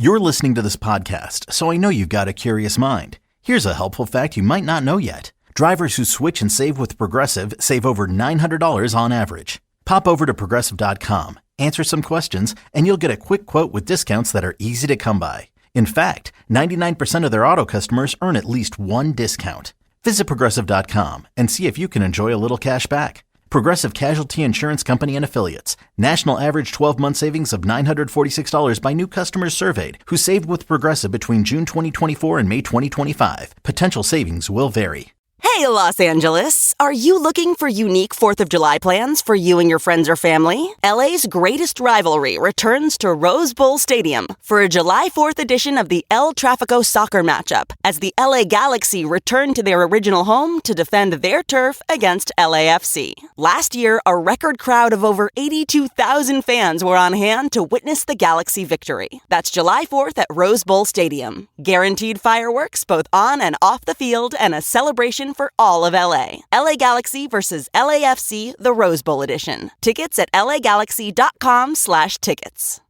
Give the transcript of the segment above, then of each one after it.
You're listening to this podcast, so I know you've got a curious mind. Here's a helpful fact you might not know yet. Drivers who switch and save with Progressive save over $900 on average. Pop over to Progressive.com, answer some questions, and you'll get a quick quote with discounts that are easy to come by. In fact, 99% of their auto customers earn at least one discount. Visit Progressive.com and see if you can enjoy a little cash back. Progressive Casualty Insurance Company and Affiliates. National average 12-month savings of $946 by new customers surveyed who saved with Progressive between June 2024 and May 2025. Potential savings will vary. Hey, Los Angeles! Are you looking for unique 4th of July plans for you and your friends or family? LA's greatest rivalry returns to Rose Bowl Stadium for a July 4th edition of the El Tráfico soccer matchup as the LA Galaxy return to their original home to defend their turf against LAFC. Last year, a record crowd of over 82,000 fans were on hand to witness the Galaxy victory. That's July 4th at Rose Bowl Stadium. Guaranteed fireworks both on and off the field and a celebration for all of LA. LA Galaxy versus LAFC, the Rose Bowl edition. Tickets at lagalaxy.com/tickets.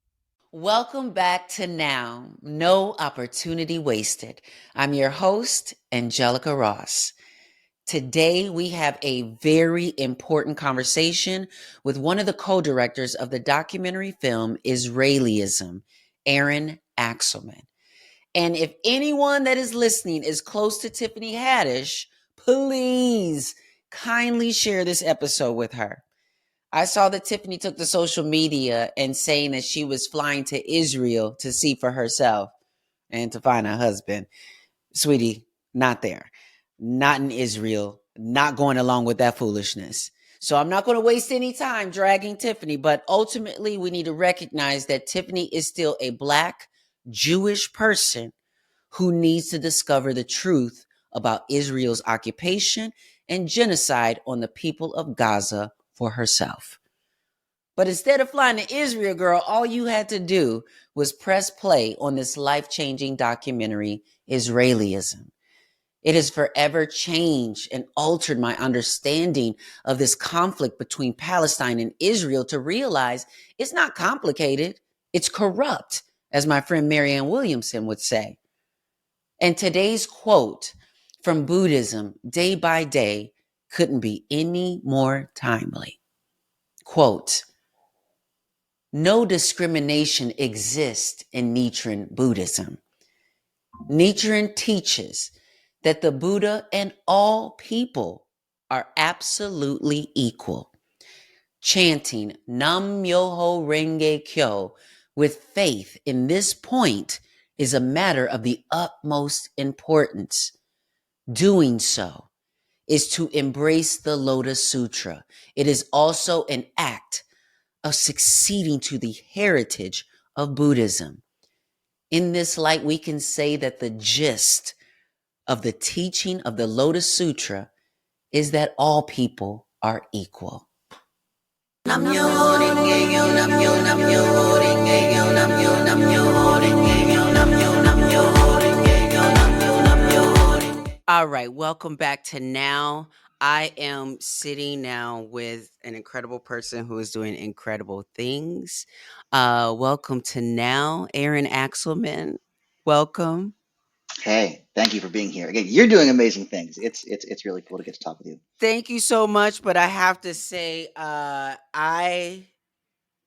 Welcome back to Now, No Opportunity Wasted. I'm your host, Angelica Ross. Today, we have a very important conversation with one of the co-directors of the documentary film Israelism, Erin Axelman. And if anyone that is listening is close to Tiffany Haddish, please kindly share this episode with her. I saw that Tiffany took to social media and saying that she was flying to Israel to see for herself and to find a husband. Sweetie, not there. Not in Israel. Not going along with that foolishness. So I'm not going to waste any time dragging Tiffany, but ultimately we need to recognize that Tiffany is still a Black Jewish person who needs to discover the truth about Israel's occupation and genocide on the people of Gaza for herself. But instead of flying to Israel, girl, all you had to do was press play on this life-changing documentary, Israelism. It has forever changed and altered my understanding of this conflict between Palestine and Israel to realize it's not complicated, it's corrupt, as my friend Marianne Williamson would say. And today's quote from Buddhism, Day by Day, couldn't be any more timely. Quote, "No discrimination exists in Nichiren Buddhism. Nichiren teaches that the Buddha and all people are absolutely equal. Chanting Nam Myoho Renge Kyo with faith in this point is a matter of the utmost importance. Doing so is to embrace the Lotus Sutra. It is also an act of succeeding to the heritage of Buddhism. In this light, we can say that the gist of the teaching of the Lotus Sutra is that all people are equal." All right, welcome back to Now. I am sitting now with an incredible person who is doing incredible things. Welcome to Now, Erin Axelman. Welcome. Hey, thank you for being here. Again, you're doing amazing things. It's really cool to get to talk with you. Thank you so much, but I have to say, I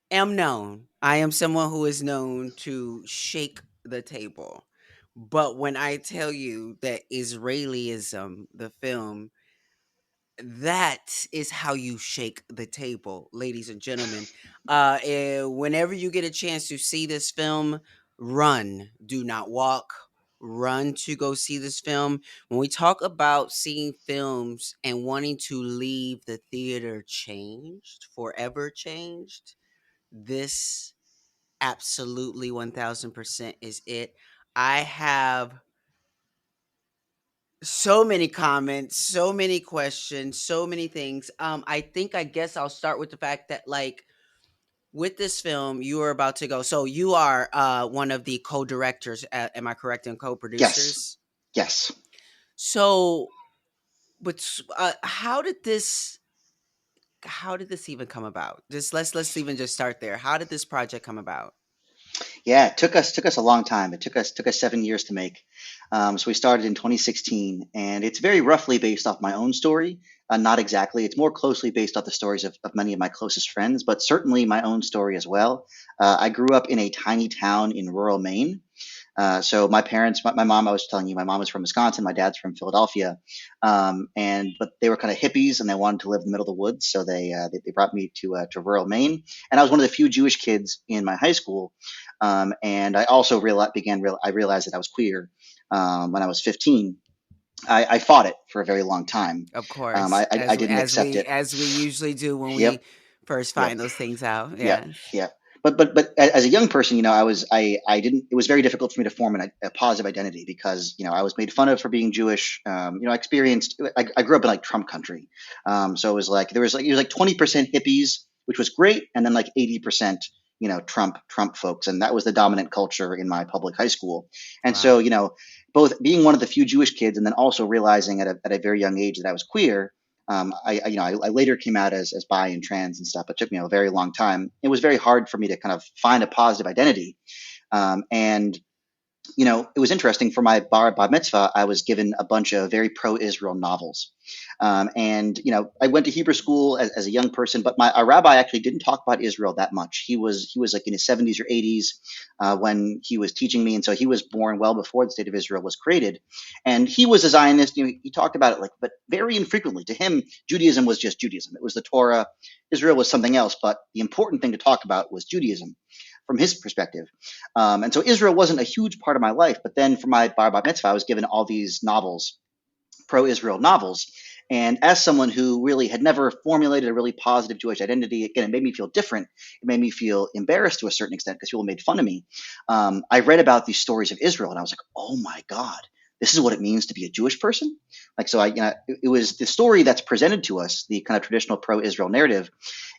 am known. I am someone who is known to shake the table. But when I tell you that Israelism, the film, that is how you shake the table, ladies and gentlemen. Whenever you get a chance to see this film, run. Do not walk. Run to go see this film. When we talk about seeing films and wanting to leave the theater changed, forever changed, this absolutely 1000% is it. I have so many comments, so many questions, so many things. I guess I'll start with the fact that, like, with this film, you are about to go. So you are one of the co-directors. Am I correct? And co-producers. Yes. So, but how did this even come about? Let's even just start there. How did this project come about? Yeah, it took us a long time. It took us 7 years to make. So we started in 2016, and it's very roughly based off my own story. Not exactly. It's more closely based off the stories of many of my closest friends, but certainly my own story as well. I grew up in a tiny town in rural Maine. So my parents, my mom, I was telling you, my mom is from Wisconsin, my dad's from Philadelphia, and but they were kind of hippies and they wanted to live in the middle of the woods, so they brought me to rural Maine, and I was one of the few Jewish kids in my high school, and I also I realized that I was queer when I was 15. I fought it for a very long time. Of course, I didn't accept it. as we usually do when we Yep. first Yep. find those things out. Yeah, Yes. yeah. But as a young person, I didn't. It was very difficult for me to form a positive identity because I was made fun of for being Jewish. I experienced. I grew up in like Trump country, so it was like it was like 20% hippies, which was great, and then like 80%. Trump folks, and that was the dominant culture in my public high school. And so, Wow. both being one of the few Jewish kids, and then also realizing at a very young age that I was queer, I later came out as bi and trans and stuff. It took me a very long time. It was very hard for me to kind of find a positive identity. And it was interesting for my bar mitzvah. I was given a bunch of very pro-Israel novels, and I went to Hebrew school as a young person, but our rabbi actually didn't talk about Israel that much. He was like in his 70s or 80s when he was teaching me, and so he was born well before the state of Israel was created, and he was a Zionist. He talked about it but very infrequently. To him, Judaism was just Judaism. It was the Torah. Israel was something else, but the important thing to talk about was Judaism from his perspective. And so Israel wasn't a huge part of my life. But then for my bar mitzvah, I was given all these novels, pro-Israel novels. And as someone who really had never formulated a really positive Jewish identity, again, it made me feel different. It made me feel embarrassed to a certain extent because people made fun of me. I read about these stories of Israel, and I was like, oh my God, this is what it means to be a Jewish person. Like, so it was the story that's presented to us, the kind of traditional pro-Israel narrative.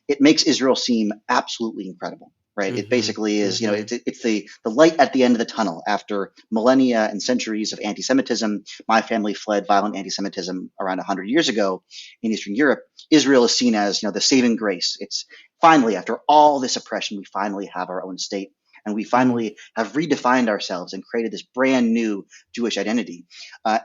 It makes Israel seem absolutely incredible, right? It Mm-hmm. basically is, Mm-hmm. it's the light at the end of the tunnel after millennia and centuries of anti-Semitism. My family fled violent anti-Semitism around 100 years ago in Eastern Europe. Israel is seen as, the saving grace. It's finally, after all this oppression, we finally have our own state. And we Mm-hmm. finally have redefined ourselves and created this brand new Jewish identity,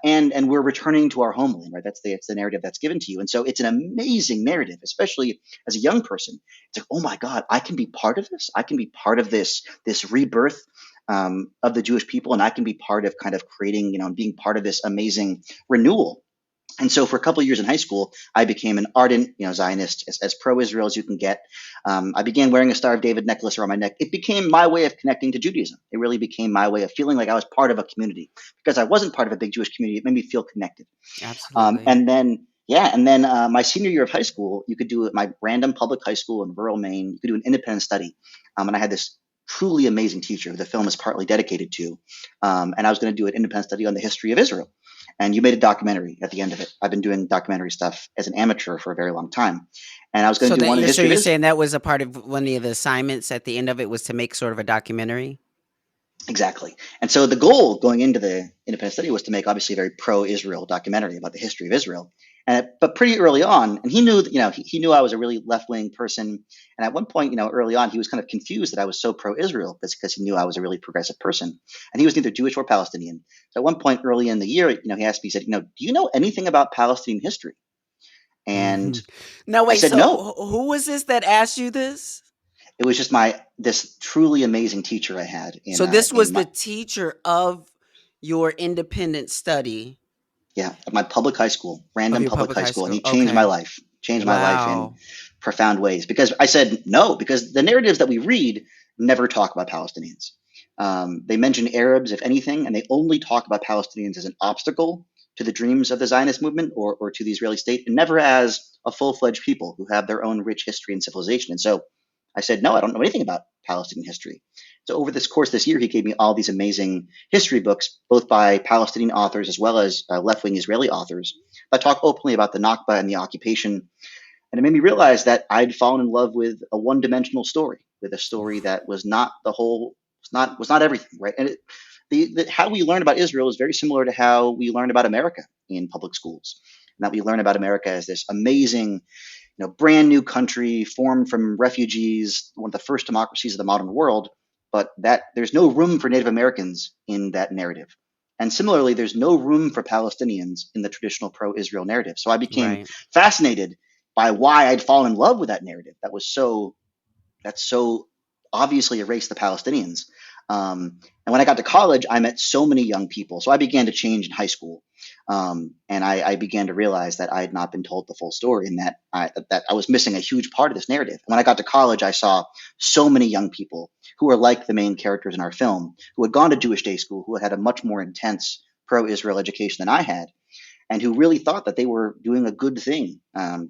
and we're returning to our homeland, right? It's the narrative that's given to you, and so it's an amazing narrative, especially as a young person. It's like, oh my God, I can be part of this. I can be part of this rebirth of the Jewish people, and I can be part of kind of creating, being part of this amazing renewal. And so for a couple of years in high school, I became an ardent, Zionist, as pro-Israel as you can get. I began wearing a Star of David necklace around my neck. It became my way of connecting to Judaism. It really became my way of feeling like I was part of a community. Because I wasn't part of a big Jewish community, it made me feel connected. Absolutely. And then my senior year of high school, you could do it, my random public high school in rural Maine, you could do an independent study. And I had this truly amazing teacher who the film is partly dedicated to. And I was going to do an independent study on the history of Israel. And you made a documentary at the end of it. I've been doing documentary stuff as an amateur for a very long time. And I was going So to do that one on the you're so history of you're Israel. saying that was a part of one of the assignments at the end of it was to make sort of a documentary? Exactly. And so the goal going into the independent study was to make obviously a very pro-Israel documentary about the history of Israel. But pretty early on, and he knew that, he knew I was a really left-wing person. And at one point, early on, he was kind of confused that I was so pro-Israel because he knew I was a really progressive person. And he was neither Jewish or Palestinian. So at one point early in the year, he asked me, he said, do you know anything about Palestinian history? And Mhm. No, I wait, said, so no. who was this that asked you this? It was just this truly amazing teacher I had So this in was my the teacher of your independent study yeah, at my public high school, of random your public public high high school, and school. he Okay. changed my life in Wow. profound ways. Because I said no, because the narratives that we read never talk about Palestinians. They mention Arabs, if anything, and they only talk about Palestinians as an obstacle to the dreams of the Zionist movement or to the Israeli state, and never as a full-fledged people who have their own rich history and civilization. And so I said, no, I don't know anything about Palestinian history. So over this course this year, he gave me all these amazing history books, both by Palestinian authors as well as left-wing Israeli authors, that talk openly about the Nakba and the occupation. And it made me realize that I'd fallen in love with a one-dimensional story, with a story that was not the whole, was not everything, right? And how we learn about Israel is very similar to how we learn about America in public schools, and that we learn about America as this amazing, brand new country formed from refugees, one of the first democracies of the modern world. but that there's no room for Native Americans in that narrative. And similarly, there's no room for Palestinians in the traditional pro-Israel narrative. So I became Right. fascinated by why I'd fallen in love with that narrative that so obviously erased the Palestinians. And when I got to college, I met so many young people. So I began to change in high school. And I began to realize that I had not been told the full story and that I was missing a huge part of this narrative. When I got to college, I saw so many young people who were like the main characters in our film, who had gone to Jewish day school, who had a much more intense pro-Israel education than I had, and who really thought that they were doing a good thing,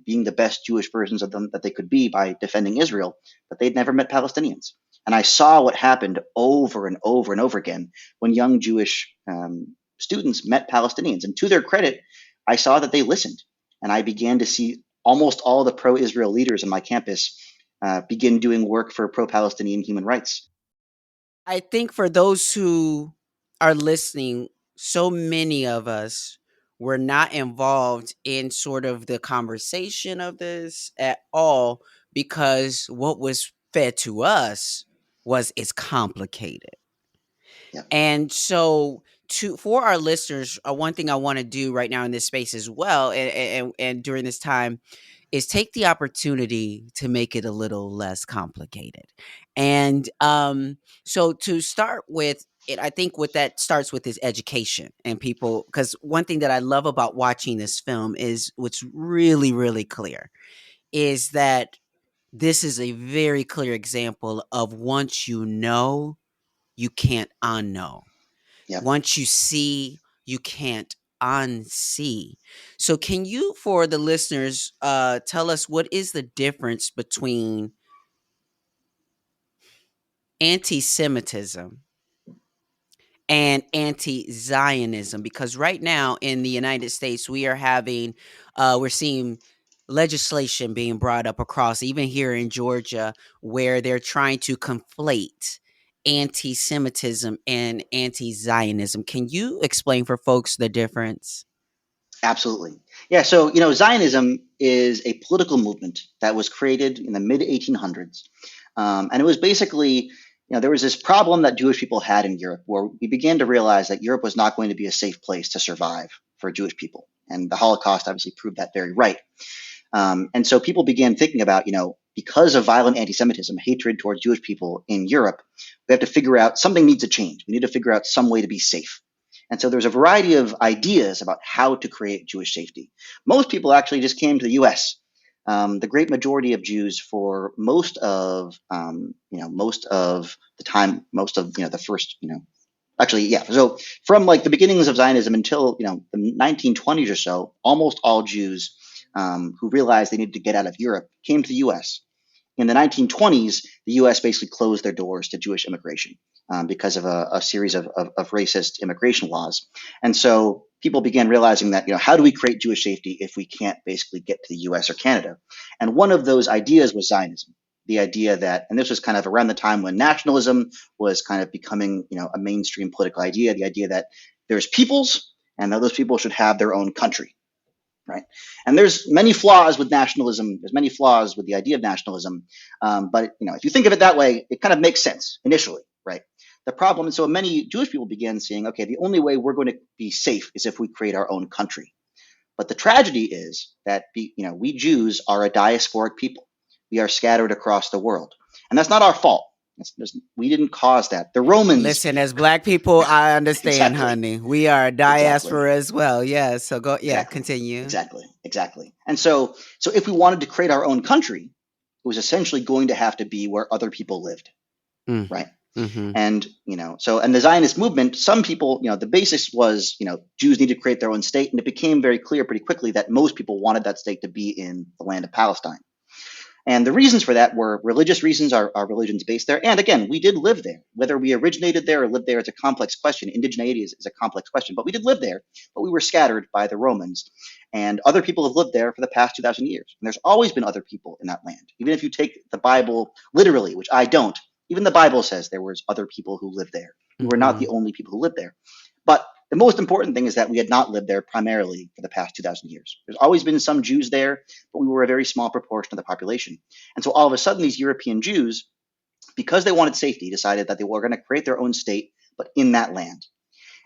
being the best Jewish versions of them that they could be by defending Israel, but they'd never met Palestinians. And I saw what happened over and over and over again when young Jewish students met Palestinians. And to their credit, I saw that they listened. And I began to see almost all the pro-Israel leaders on my campus begin doing work for pro-Palestinian human rights. I think for those who are listening, so many of us were not involved in sort of the conversation of this at all because what was fed to us was it's complicated. Yeah. And so for our listeners, one thing I want to do right now in this space as well and during this time is take the opportunity to make it a little less complicated. And so to start with it, I think what that starts with is education and people, because one thing that I love about watching this film is what's really, really clear is that this is a very clear example of once you know, you can't unknow. Yeah. Once you see, you can't unsee. So can you, for the listeners, tell us what is the difference between anti-Semitism and anti-Zionism? Because right now in the United States, we're seeing legislation being brought up across, even here in Georgia, where they're trying to conflate anti-Semitism and anti-Zionism. Can you explain for folks the difference? Absolutely. Yeah. So, Zionism is a political movement that was created in the mid 1800s. And it was basically, there was this problem that Jewish people had in Europe where we began to realize that Europe was not going to be a safe place to survive for Jewish people. And the Holocaust obviously proved that very right. And so people began thinking about, because of violent anti-Semitism, hatred towards Jewish people in Europe, we have to figure out something needs to change. We need to figure out some way to be safe. And so there's a variety of ideas about how to create Jewish safety. Most people actually just came to the U.S. The great majority of Jews, for most of the time, the first, actually, yeah. So from like the beginnings of Zionism until the 1920s or so, almost all Jews who realized they needed to get out of Europe came to the U.S. In the 1920s, the U.S. basically closed their doors to Jewish immigration because of a series of racist immigration laws. And so people began realizing that, how do we create Jewish safety if we can't basically get to the U.S. or Canada? And one of those ideas was Zionism. The idea that, and this was kind of around the time when nationalism was kind of becoming, a mainstream political idea, the idea that there's peoples and that those people should have their own country. Right. And there's many flaws with nationalism. There's many flaws with the idea of nationalism. But, if you think of it that way, it kind of makes sense initially. Right. The problem, and so many Jewish people began saying, okay, the only way we're going to be safe is if we create our own country. But the tragedy is that, we Jews are a diasporic people. We are scattered across the world. And that's not our fault. We didn't cause that. The Romans. Listen, as Black people, I understand, Exactly. honey. We are a diaspora as well. Yeah. So continue. Exactly. And so if we wanted to create our own country, it was essentially going to have to be where other people lived. Right. Mm-hmm. And, and the Zionist movement, some people, the basis was, Jews need to create their own state. And it became very clear pretty quickly that most people wanted that state to be in the land of Palestine. And the reasons for that were religious reasons. Our religion's based there. And again, we did live there. Whether we originated there or lived there, it's a complex question. Indigeneity is a complex question. But we did live there, but we were scattered by the Romans. And other people have lived there for the past 2,000 years. And there's always been other people in that land. Even if you take the Bible literally, which I don't, even the Bible says there was other people who lived there. We were not the only people who lived there. But the most important thing is that we had not lived there primarily for the past 2,000 years. There's always been some Jews there, but we were a very small proportion of the population. And so all of a sudden, these European Jews because they wanted safety, decided that they were going to create their own state, but in that land.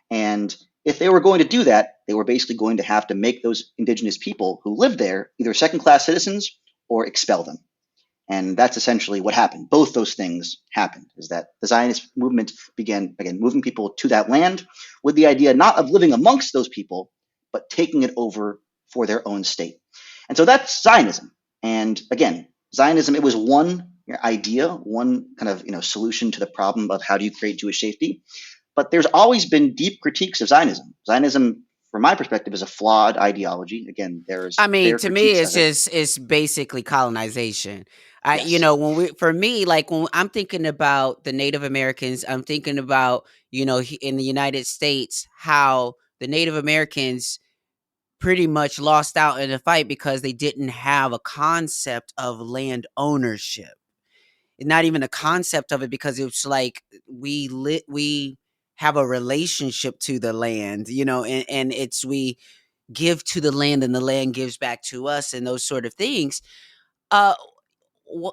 And if they were going to do that, they were basically going to have to make those indigenous people who lived there either second-class citizens or expel them. And that's essentially what happened. Both those things happened, is that the Zionist movement began, again, moving people to that land with the idea not of living amongst those people, but taking it over for their own state. And so that's Zionism. And again, Zionism, it was one idea, one kind of solution to the problem of how do you create Jewish safety. But there's always been deep critiques of Zionism. Zionism, from my perspective, is a flawed ideology. Again, there's I mean, fair to me, critiques of it. it's basically colonization. Yes. For me, like when I'm thinking about the Native Americans, I'm thinking about, in the United States, how the Native Americans pretty much lost out in the fight because they didn't have a concept of land ownership. Not even a concept of it, because it's like we have a relationship to the land, and it's we give to the land and the land gives back to us and those sort of things. Uh, wh-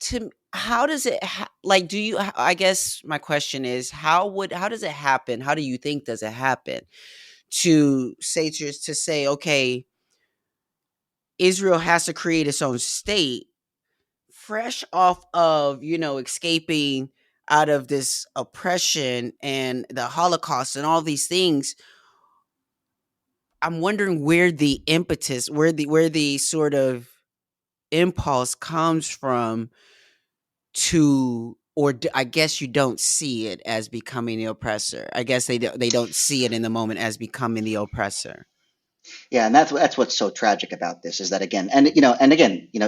to how does it like? Do you? I guess my question is, how does it happen? How do you think does it happen to say, okay, Israel has to create its own state, fresh off of escaping out of this oppression and the Holocaust and all these things. I'm wondering where the impetus, where the sort of impulse comes from to, I guess you don't see it as becoming the oppressor. I guess they don't see it in the moment as becoming the oppressor. Yeah, and that's what's so tragic about this is that again,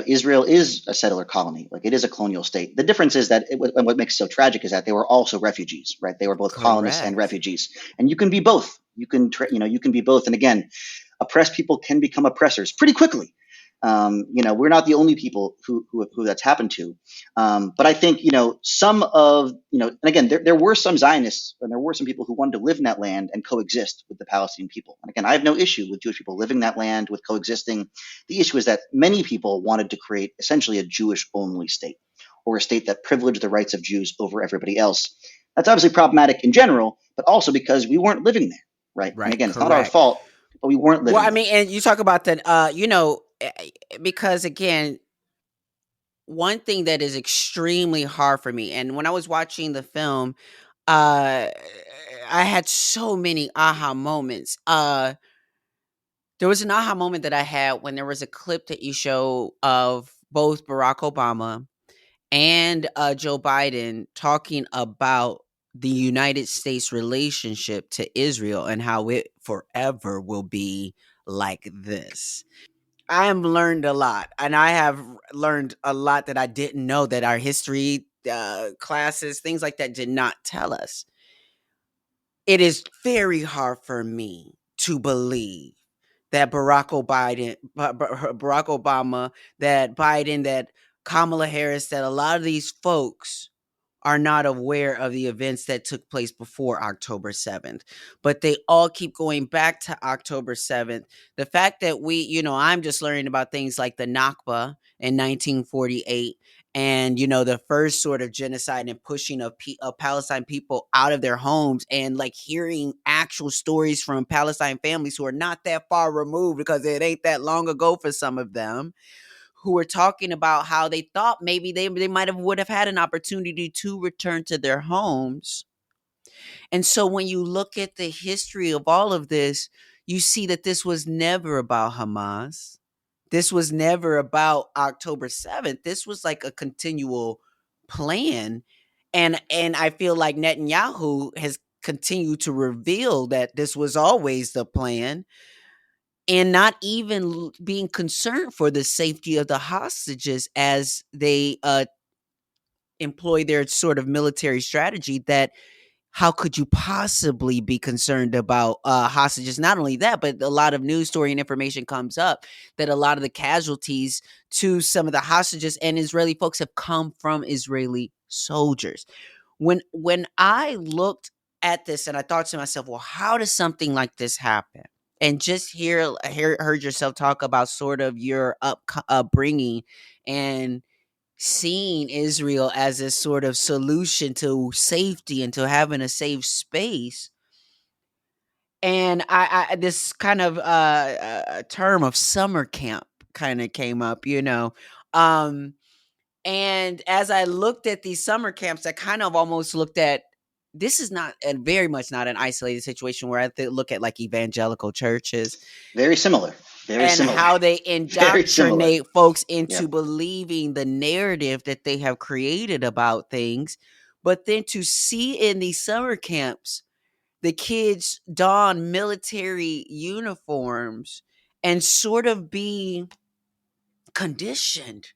Israel is a settler colony, like it is a colonial state. The difference is that and what makes it so tragic is that they were also refugees, right? They were both colonists and Correct. refugees, and you can be both. You can be both, and again, oppressed people can become oppressors pretty quickly. We're not the only people who that's happened to. But I think, some of, and again, there were some Zionists and there were some people who wanted to live in that land and coexist with the Palestinian people. And again, I have no issue with Jewish people living in that land with coexisting. The issue is that many people wanted to create essentially a Jewish only state, or a state that privileged the rights of Jews over everybody else. That's obviously problematic in general, but also because we weren't living there, right? And Right. again, it's not our Correct. fault, but we weren't Well, living I there. mean, and you talk about that, because again, one thing that is extremely hard for me, and when I was watching the film, uh, I had so many aha moments. There was an aha moment that I had when there was a clip that you show of both Barack Obama and Joe Biden talking about the United States relationship to Israel and how it forever will be like this. I have learned a lot, and I have learned a lot that I didn't know, that our history classes, things like that, did not tell us. It is very hard for me to believe that Barack Obama, that Biden, that Kamala Harris, that a lot of these folks are not aware of the events that took place before October 7th. But they all keep going back to October 7th. The fact that I'm just learning about things like the Nakba in 1948, and the first sort of genocide and pushing of Palestine people out of their homes, and like hearing actual stories from Palestine families who are not that far removed, because it ain't that long ago for some of them, who were talking about how they thought maybe they might have would have had an opportunity to return to their homes. And so when you look at the history of all of this, you see that this was never about Hamas. This was never about October 7th. This was like a continual plan. And I feel like Netanyahu has continued to reveal that this was always the plan, and not even being concerned for the safety of the hostages as they employ their sort of military strategy. That how could you possibly be concerned about hostages? Not only that, but a lot of news story and information comes up that a lot of the casualties to some of the hostages and Israeli folks have come from Israeli soldiers. When I looked at this and I thought to myself, well, how does something like this happen? And just heard yourself talk about sort of your upbringing and seeing Israel as a sort of solution to safety and to having a safe space. And I this kind of term of summer camp kind of came up, you know. Um, and as I looked at these summer camps, I kind of almost looked at, this is not, and very much not, an isolated situation where I look at like evangelical churches Very similar. Very and similar. how they Very similar. indoctrinate folks into Yep. believing the narrative that they have created about things. But then to see in these summer camps, the kids don military uniforms and sort of be conditioned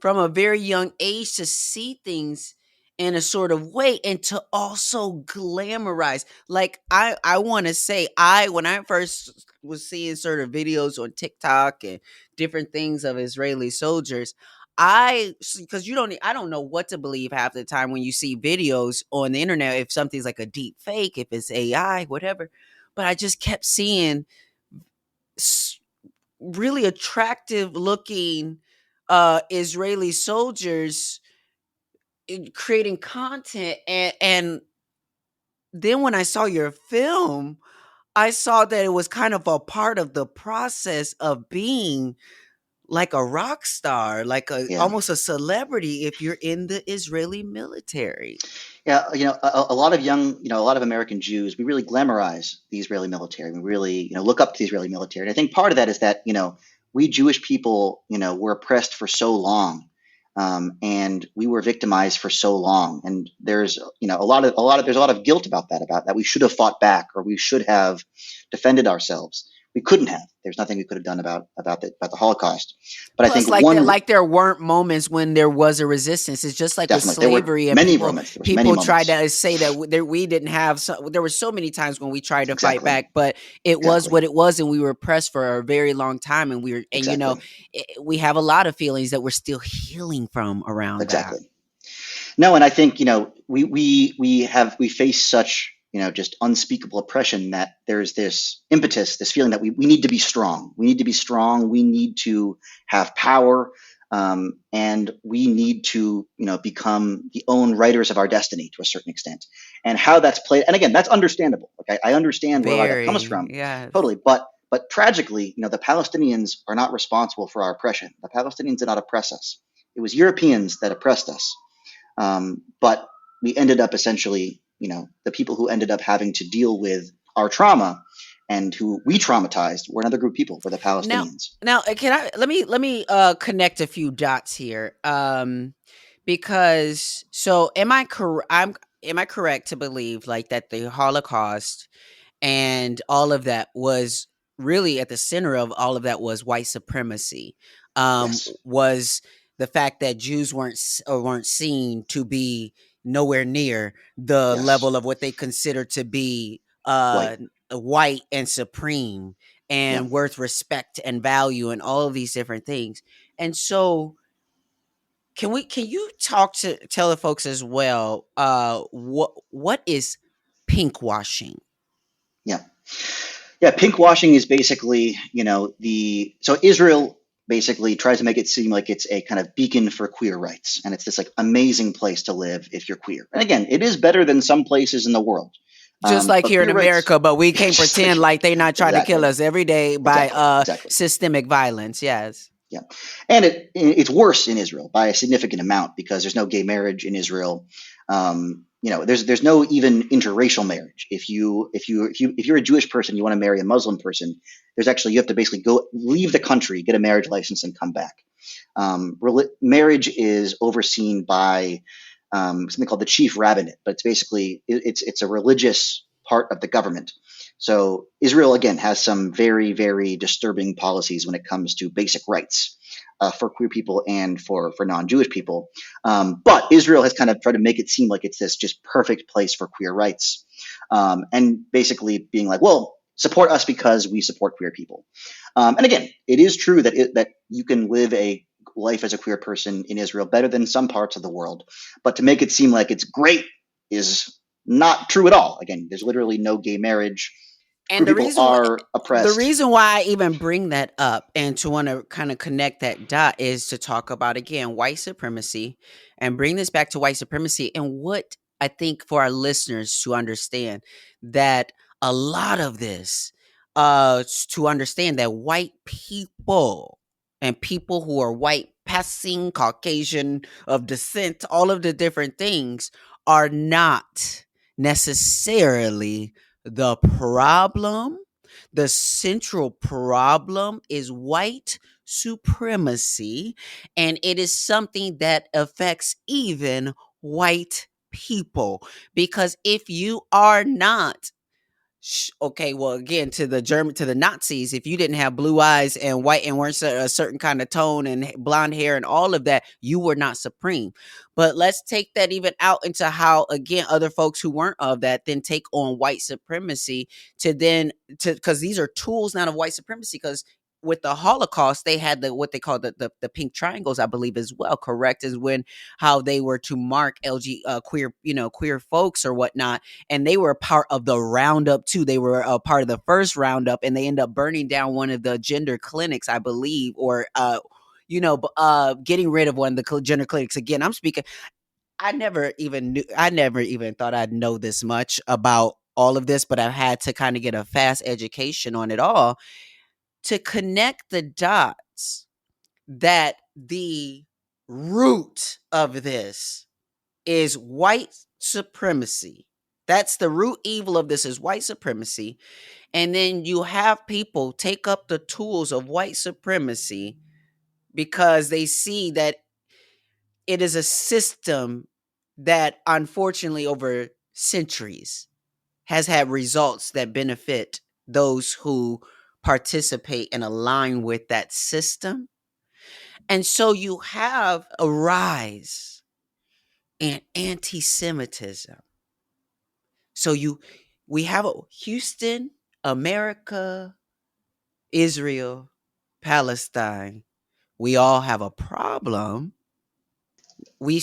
from a very young age to see things in a sort of way and to also glamorize. Like I want to say, when I first was seeing sort of videos on TikTok and different things of Israeli soldiers, because I don't know what to believe half the time when you see videos on the internet, if something's like a deep fake, if it's AI, whatever. But I just kept seeing really attractive looking Israeli soldiers creating content, and then when I saw your film, I saw that it was kind of a part of the process of being like a rock star, like Yeah. almost a celebrity if you're in the Israeli military. Yeah, a lot of young, a lot of American Jews, we really glamorize the Israeli military. We really, look up to the Israeli military. And I think part of that is that, we Jewish people, were oppressed for so long, and we were victimized for so long. And there's, there's a lot of guilt about that we should have fought back or we should have defended ourselves. We couldn't have. There's nothing we could have done about the Holocaust. But I Plus, think like that, like there weren't moments when there was a resistance. It's just like with definitely there were slavery, and many moments. There was many people tried moments. to say that we didn't have. There were so many times when we tried to fight Exactly. back, but it was Exactly. what it was, and we were oppressed for a very long time, and Exactly. we have a lot of feelings that we're still healing from around that. Exactly. No, and I think we face such just unspeakable oppression that there's this impetus, this feeling that we need to be strong. We need to be strong. We need to have power, and we need to become the own writers of our destiny to a certain extent. And how that's played, and again, that's understandable. Like I understand where a lot of that comes Very, from, yes. totally. But tragically, the Palestinians are not responsible for our oppression. The Palestinians did not oppress us. It was Europeans that oppressed us. But we ended up essentially, the people who ended up having to deal with our trauma and who we traumatized were another group of people, were the Palestinians. Now, let me connect a few dots here, because so am I correct to believe like that the Holocaust and all of that was really at the center of all of that was white supremacy, Yes. was the fact that Jews weren't seen to be nowhere near the Yes. level of what they consider to be White. white and supreme Yeah. and worth respect and value and all of these different things. And so can you tell the folks as well what is pinkwashing? Yeah. Yeah. Pinkwashing is basically, so Israel basically tries to make it seem like it's a kind of beacon for queer rights. And it's this like amazing place to live if you're queer. And again, it is better than some places in the world. Just like But here in queer rights, America, but we can't just pretend like, like they're not trying to kill exactly, us every day by exactly, exactly. systemic violence. Yes. Yeah, and it's worse in Israel by a significant amount because there's no gay marriage in Israel. There's no even interracial marriage. If you're a Jewish person, you want to marry a Muslim person, there's actually, you have to basically go leave the country, get a marriage license, and come back. Marriage is overseen by something called the chief rabbinate, but it's basically it's a religious part of the government. So Israel again has some very, very disturbing policies when it comes to basic rights for queer people and for non-Jewish people. But Israel has kind of tried to make it seem like it's this just perfect place for queer rights, and basically being like, well, support us because we support queer people. And again, it is true that you can live a life as a queer person in Israel better than some parts of the world, but to make it seem like it's great is not true at all. Again, there's literally no gay marriage. And where people are the oppressed. reason why I even bring that up and to want to kind of connect that dot is to talk about again white supremacy and bring this back to white supremacy and what I think for our listeners to understand that a lot of this to understand that white people and people who are white passing Caucasian of descent, all of the different things are not necessarily the problem. The central problem is white supremacy, and it is something that affects even white people. Because if you are not okay, well, again, to the Nazis, if you didn't have blue eyes and white and weren't a certain kind of tone and blonde hair and all of that, you were not supreme. But let's take that even out into how, again, other folks who weren't of that then take on white supremacy because these are tools now of white supremacy. Because with the Holocaust, they had what they call the pink triangles, I believe, as well. Correct, is when how they were to mark queer folks or whatnot, and they were a part of the roundup too. They were a part of the first roundup, and they end up burning down one of the gender clinics, I believe, or getting rid of one of the gender clinics. Again, I'm speaking. I never even thought I'd know this much about all of this, but I've had to kind of get a fast education on it all to connect the dots that the root of this is white supremacy. That's the root evil of this is white supremacy. And then you have people take up the tools of white supremacy because they see that it is a system that unfortunately over centuries has had results that benefit those who participate and align with that system. And so you have a rise in anti-Semitism. So we have Houston, America, Israel, Palestine. We all have a problem. We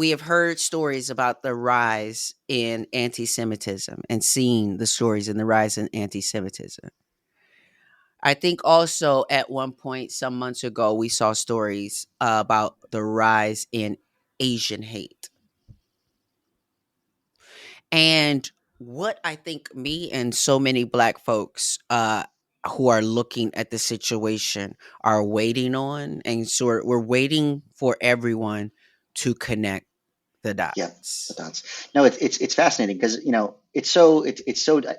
have heard stories about the rise in anti-Semitism and seen the stories in the rise in anti-Semitism. I think also at one point some months ago we saw stories about the rise in Asian hate. And what I think me and so many Black folks who are looking at the situation are waiting on, and so we're waiting for everyone to connect the Yeah, the dots. dots. No, it's fascinating because it's so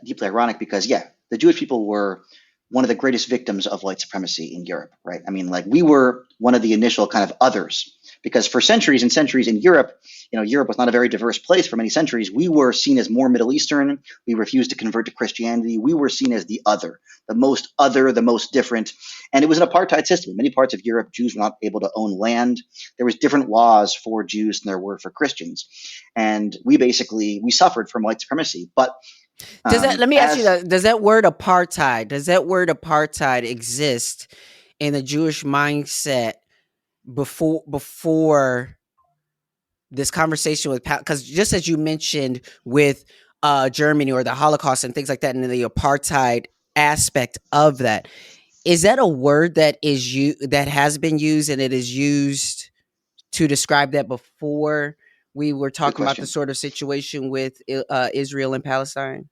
deeply ironic because the Jewish people were one of the greatest victims of white supremacy in Europe, right? I mean, like we were one of the initial kind of others because for centuries and centuries in Europe, Europe was not a very diverse place for many centuries. We were seen as more Middle Eastern. We refused to convert to Christianity. We were seen as the other, the most different. And it was an apartheid system. In many parts of Europe, Jews were not able to own land. There was different laws for Jews than there were for Christians. And we suffered from white supremacy. But Let me ask you that. Does that word apartheid exist in the Jewish mindset before this conversation with, because just as you mentioned with Germany or the Holocaust and things like that, and the apartheid aspect of that, is that a word that has been used and it is used to describe that before we were talking about the sort of situation with Israel and Palestine?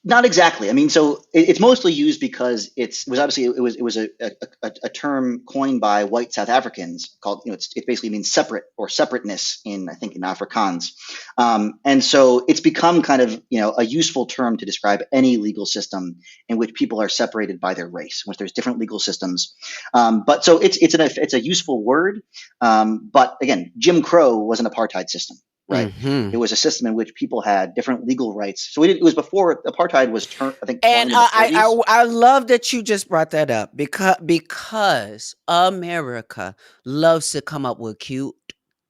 Not exactly. I mean, so it's mostly used because it was a term coined by white South Africans called, it basically means separate or separateness in Afrikaans. And so it's become kind of, a useful term to describe any legal system in which people are separated by their race, in which there's different legal systems. But so it's a useful word. But again, Jim Crow was an apartheid system. Right. Mm-hmm. It was a system in which people had different legal rights. So it was before apartheid was turned, I think. And I love that you just brought that up because America loves to come up with cute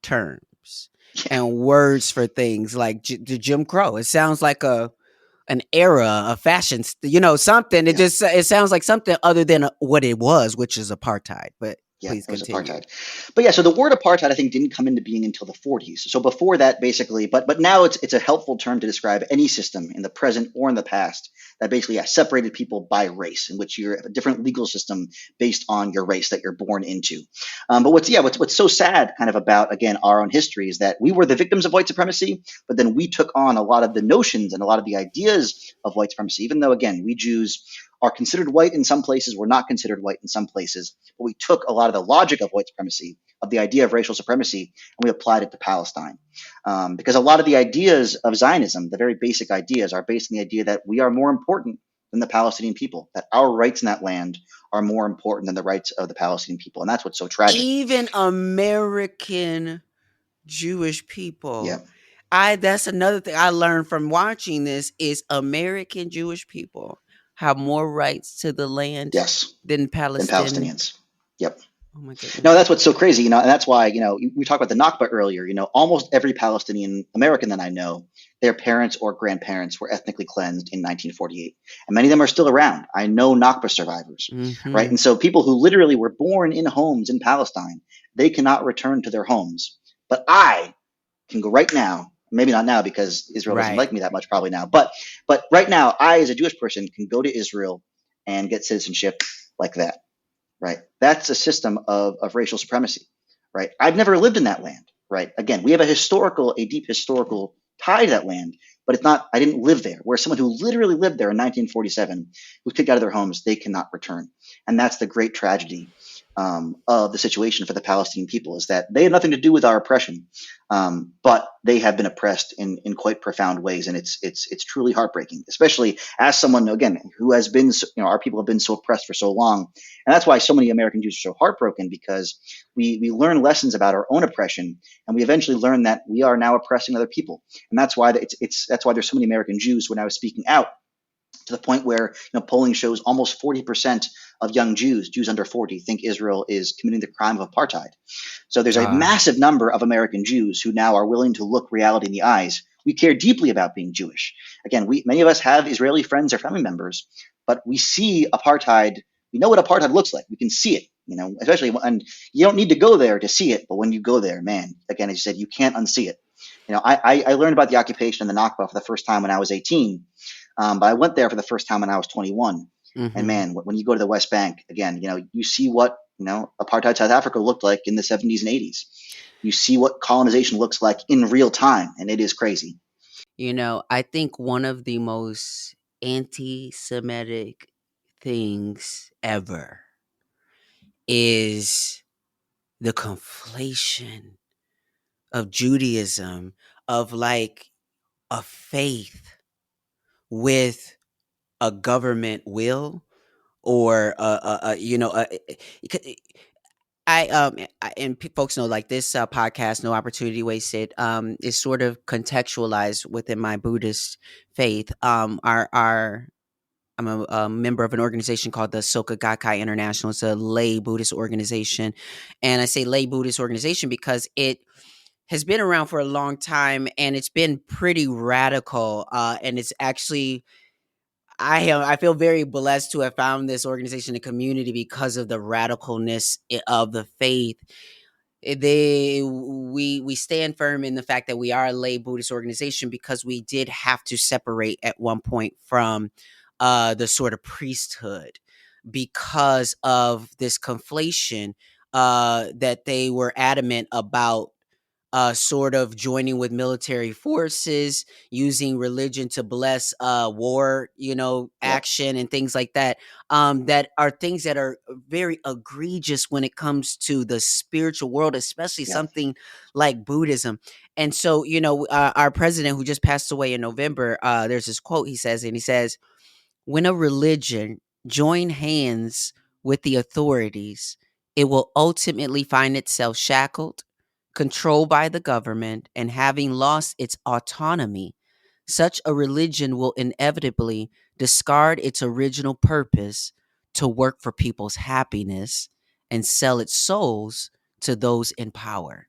terms and words for things like the Jim Crow. It sounds like an era, a fashion, something. It sounds like something other than what it was, which is apartheid. But Yeah, Please it was continue. apartheid. But yeah, so the word apartheid I think didn't come into being until the 40s. So before that, basically, but now it's a helpful term to describe any system in the present or in the past that basically separated people by race, in which you're a different legal system based on your race that you're born into. But what's so sad kind of about again our own history is that we were the victims of white supremacy, but then we took on a lot of the notions and a lot of the ideas of white supremacy. Even though again we Jews are considered white in some places, we're not considered white in some places. But we took a lot of the logic of white supremacy, of the idea of racial supremacy, and we applied it to Palestine. Because a lot of the ideas of Zionism, the very basic ideas, are based on the idea that we are more important than the Palestinian people, that our rights in that land are more important than the rights of the Palestinian people. And that's what's so tragic. Even American Jewish Yeah. people. That's another thing I learned from watching this is American Jewish people have more rights to the land Yes. than Than Palestinian. Palestinians. Yep. Oh my No, goodness. that's what's so crazy, and that's why, we talked about the Nakba earlier. Almost every Palestinian American that I know, their parents or grandparents were ethnically cleansed in 1948, and many of them are still around. I know Nakba survivors, right? Mm-hmm. And so people who literally were born in homes in Palestine, they cannot return to their homes. But I can go right now, maybe not now because Israel doesn't Right. like me that much, probably now, but right now, I as a Jewish person can go to Israel and get citizenship like that. Right? That's a system of racial supremacy, right? I've never lived in that land, right? Again, we have a deep historical tie to that land, but it's not, I didn't live there. Where someone who literally lived there in 1947 was kicked out of their homes, they cannot return. And that's the great tragedy of the situation for the Palestinian people is that they have nothing to do with our oppression, but they have been oppressed in quite profound ways, and it's truly heartbreaking, especially as someone again who has been, our people have been so oppressed for so long, and that's why so many American Jews are so heartbroken because we learn lessons about our own oppression, and we eventually learn that we are now oppressing other people, and that's why that's why there's so many American Jews when I was speaking out to the point where polling shows almost 40% of young Jews under 40, think Israel is committing the crime of apartheid. So there's a massive number of American Jews who now are willing to look reality in the eyes. We care deeply about being Jewish. Again, many of us have Israeli friends or family members, but we see apartheid. We know what apartheid looks like. We can see it, especially when you don't need to go there to see it. But when you go there, man, again, as you said, you can't unsee it. I learned about the occupation and the Nakba for the first time when I was 18. But I went there for the first time when I was 21. And Mm-hmm. man, when you go to the West Bank again, you see what apartheid South Africa looked like in the 70s and 80s. You see what colonization looks like in real time, and it is crazy. I think one of the most anti-Semitic things ever is the conflation of Judaism, of like a faith with a government will or folks know like this podcast, No Opportunity Wasted, is sort of contextualized within my Buddhist faith. Our I'm a member of an organization called the Soka Gakkai International. It's a lay Buddhist organization, and I say lay Buddhist organization because it has been around for a long time and it's been pretty radical. And it's actually I feel very blessed to have found this organization and community because of the radicalness of the faith. We stand firm in the fact that we are a lay Buddhist organization because we did have to separate at one point from the sort of priesthood because of this conflation that they were adamant about sort of joining with military forces, using religion to bless war, Yep. action and things like that. That are things that are very egregious when it comes to the spiritual world, especially Yep. something like Buddhism. And so, our president who just passed away in November, there's this quote he says, when a religion join hands with the authorities, it will ultimately find itself shackled, controlled by the government, and having lost its autonomy. Such a religion will inevitably discard its original purpose to work for people's happiness and sell its souls to those in power.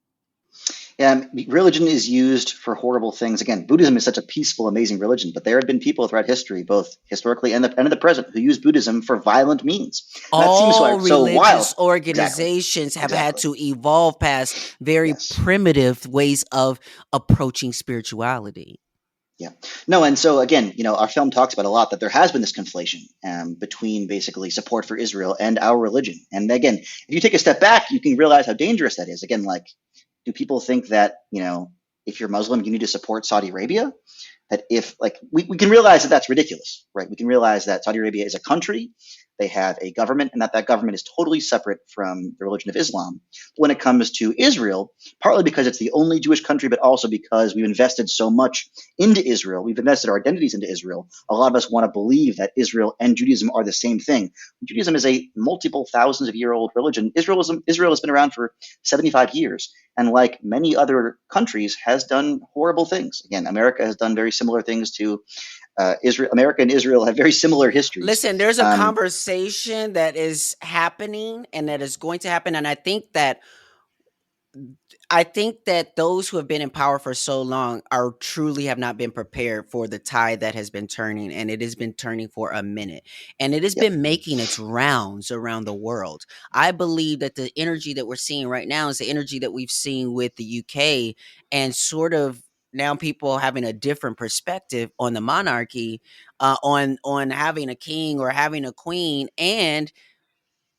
Religion is used for horrible things. Again, Buddhism is such a peaceful, amazing religion, but there have been people throughout history, both historically and in the present, who use Buddhism for violent means. And that seems All so wild. religious Exactly. organizations have had Exactly. to evolve past very Yes. primitive ways of approaching spirituality. Yeah. No, and so again, our film talks about a lot that there has been this conflation between basically support for Israel and our religion. And again, if you take a step back, you can realize how dangerous that is. Again, like, do people think that, if you're Muslim, you need to support Saudi Arabia? That if like we can realize that that's ridiculous, right? We can realize that Saudi Arabia is a country, they have a government, and that government is totally separate from the religion of Islam. When it comes to Israel, partly because it's the only Jewish country, but also because we've invested so much into Israel, we've invested our identities into Israel. A lot of us want to believe that Israel and Judaism are the same thing. Judaism is a multiple thousands of year old religion. Israel has been around for 75 years, and like many other countries, has done horrible things. Again, America has done very similar things to Israel. America and Israel have very similar histories. Listen, there's a conversation that is happening and that is going to happen. And I think that those who have been in power for so long are truly have not been prepared for the tide that has been turning, and it has been turning for a minute, and it has Yep. been making its rounds around the world. I believe that the energy that we're seeing right now is the energy that we've seen with the UK, and sort of now people having a different perspective on the monarchy, on having a king or having a queen, and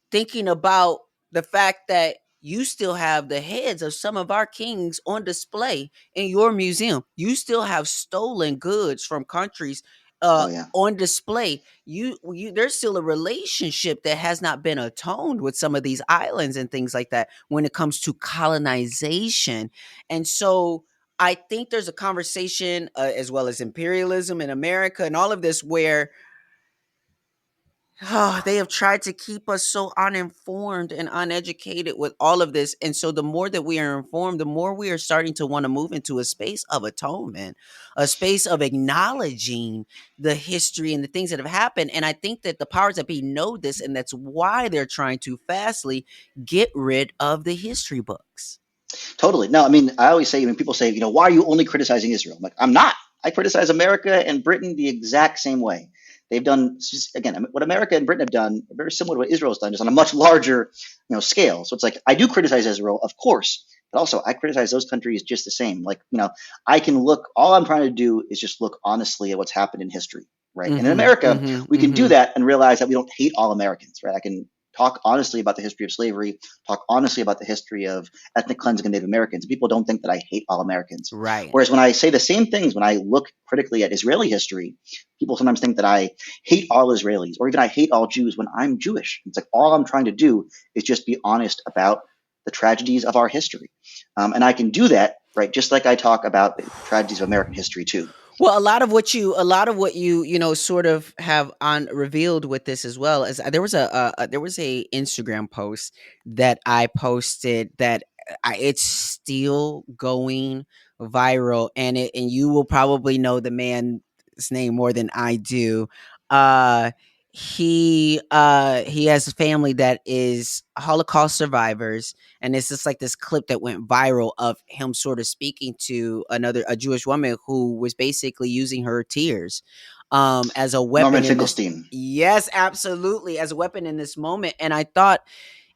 thinking about the fact that you still have the heads of some of our kings on display in your museum. You still have stolen goods from countries Oh yeah. on display. There's still a relationship that has not been atoned with some of these islands and things like that when it comes to colonization. And so I think there's a conversation as well as imperialism in America and all of this where they have tried to keep us so uninformed and uneducated with all of this. And so the more that we are informed, the more we are starting to want to move into a space of atonement, a space of acknowledging the history and the things that have happened. And I think that the powers that be know this, and that's why they're trying to fastly get rid of the history books. Totally. No, I mean, I always say when people say, why are you only criticizing Israel? I'm like, I'm not. I criticize America and Britain the exact same way. They've done, again, what America and Britain have done, very similar to what Israel's done, just on a much larger, scale. So it's like, I do criticize Israel, of course, but also I criticize those countries just the same. Like, I can look, all I'm trying to do is just look honestly at what's happened in history, right? And in America, we can do that and realize that we don't hate all Americans, right? I can talk honestly about the history of slavery, talk honestly about the history of ethnic cleansing of Native Americans. People don't think that I hate all Americans. Right. Whereas when I say the same things, when I look critically at Israeli history, people sometimes think that I hate all Israelis or even I hate all Jews when I'm Jewish. It's like all I'm trying to do is just be honest about the tragedies of our history. And I can do that, right, just like I talk about the tragedies of American history too. Well, a lot of what you sort of have on revealed with this as well is there was a Instagram post that I posted that it's still going viral, and you will probably know the man's name more than I do. Uh, he has a family that is Holocaust survivors, and it's just like this clip that went viral of him sort of speaking to a Jewish woman who was basically using her tears as a weapon Norman in this. Finkelstein. Yes, absolutely, as a weapon in this moment. And I thought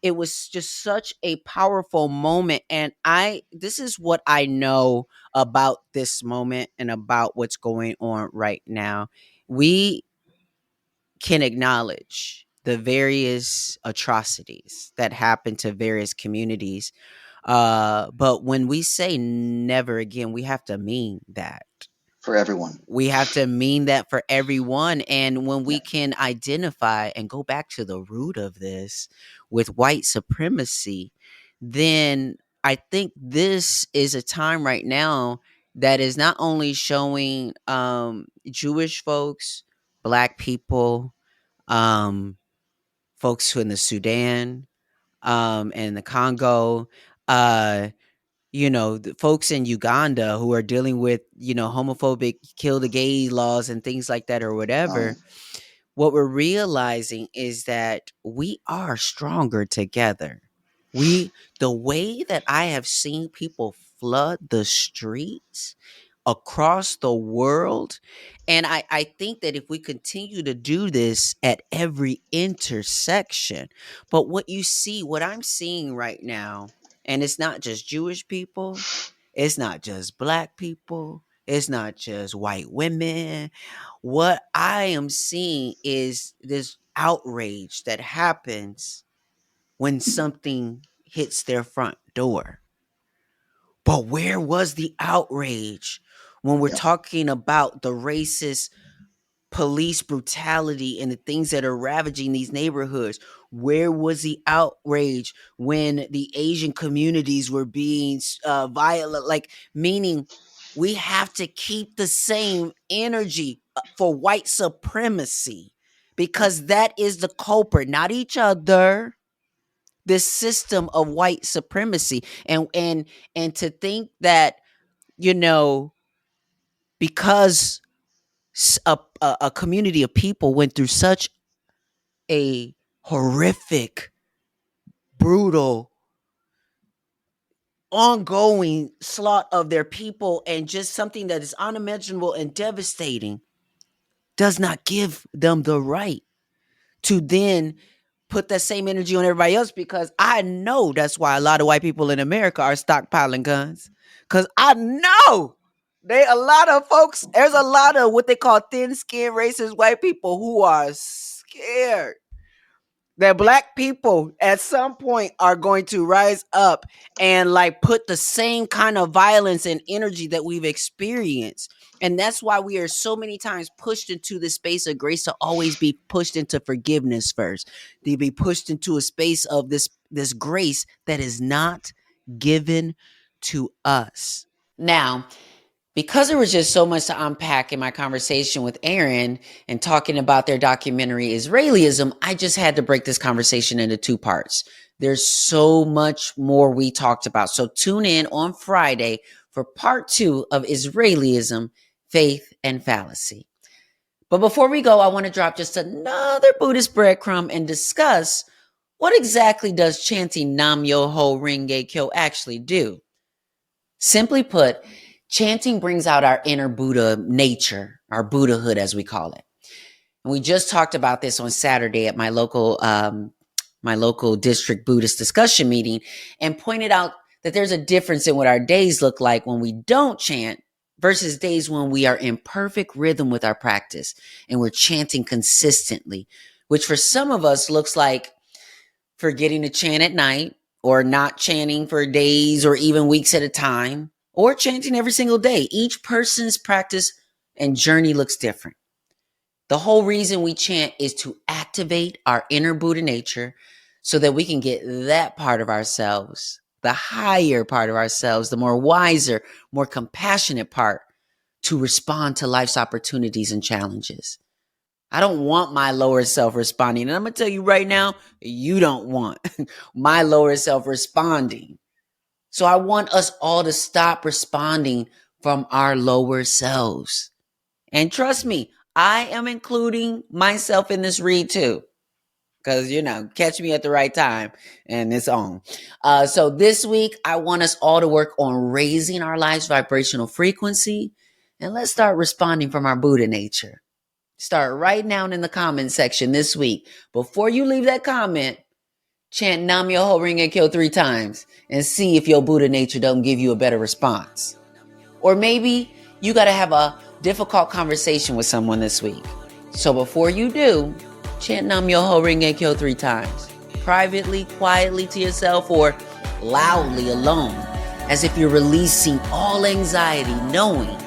it was just such a powerful moment. And this is what I know about this moment and about what's going on right now. We can acknowledge the various atrocities that happen to various communities. But when we say never again, we have to mean that. For everyone. We have to mean that for everyone. And when we Yeah. can identify and go back to the root of this with white supremacy, then I think this is a time right now that is not only showing Jewish folks, Black people, um, folks who in the Sudan, and the Congo, uh, the folks in Uganda who are dealing with, homophobic kill the gay laws and things like that or Oh, yeah. whatever. What we're realizing is that we are stronger together. The way that I have seen people flood the streets across the world. And I think that if we continue to do this at every intersection, but what I'm seeing right now, and it's not just Jewish people, it's not just Black people, it's not just white women. What I am seeing is this outrage that happens when something hits their front door. But where was the outrage when we're Yeah. talking about the racist police brutality and the things that are ravaging these neighborhoods? Where was the outrage when the Asian communities were being violent? Like, meaning we have to keep the same energy for white supremacy, because that is the culprit, not each other. This system of white supremacy, and to think that, you know, because a community of people went through such a horrific, brutal, ongoing slaughter of their people, and just something that is unimaginable and devastating, does not give them the right to then put that same energy on everybody else. Because I know that's why a lot of white people in America are stockpiling guns. Because I know there's a lot of what they call thin-skinned racist white people who are scared that Black people at some point are going to rise up and like put the same kind of violence and energy that we've experienced. And that's why we are so many times pushed into the space of grace, to always be pushed into forgiveness first, to be pushed into a space of this grace that is not given to us. Now, because there was just so much to unpack in my conversation with Erin and talking about their documentary Israelism, I just had to break this conversation into two parts. There's so much more we talked about. So tune in on Friday for part 2 of Israelism, Faith and Fallacy. But before we go, I want to drop just another Buddhist breadcrumb and discuss what exactly does chanting Nam Myoho Renge Kyo actually do. Simply put, chanting brings out our inner Buddha nature, our Buddhahood as we call it. And we just talked about this on Saturday at my local district Buddhist discussion meeting, and pointed out that there's a difference in what our days look like when we don't chant versus days when we are in perfect rhythm with our practice and we're chanting consistently, which for some of us looks like forgetting to chant at night, or not chanting for days or even weeks at a time, or chanting every single day. Each person's practice and journey looks different. The whole reason we chant is to activate our inner Buddha nature so that we can get that part of ourselves, the higher part of ourselves, the more wiser, more compassionate part, to respond to life's opportunities and challenges. I don't want my lower self responding. And I'm going to tell you right now, you don't want my lower self responding. So I want us all to stop responding from our lower selves. And trust me, I am including myself in this read too. Because, catch me at the right time and it's on. So this week, I want us all to work on raising our life's vibrational frequency. And let's start responding from our Buddha nature. Start right now in the comment section this week. Before you leave that comment, chant Nam Myoho Renge Kyo 3 times and see if your Buddha nature doesn't give you a better response. Or maybe you got to have a difficult conversation with someone this week. So before you do, chant Nam Myoho Renge Kyo 3 times, privately, quietly to yourself, or loudly alone, as if you're releasing all anxiety, knowing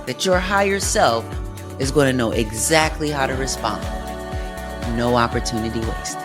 that your higher self is going to know exactly how to respond. No opportunity wasted.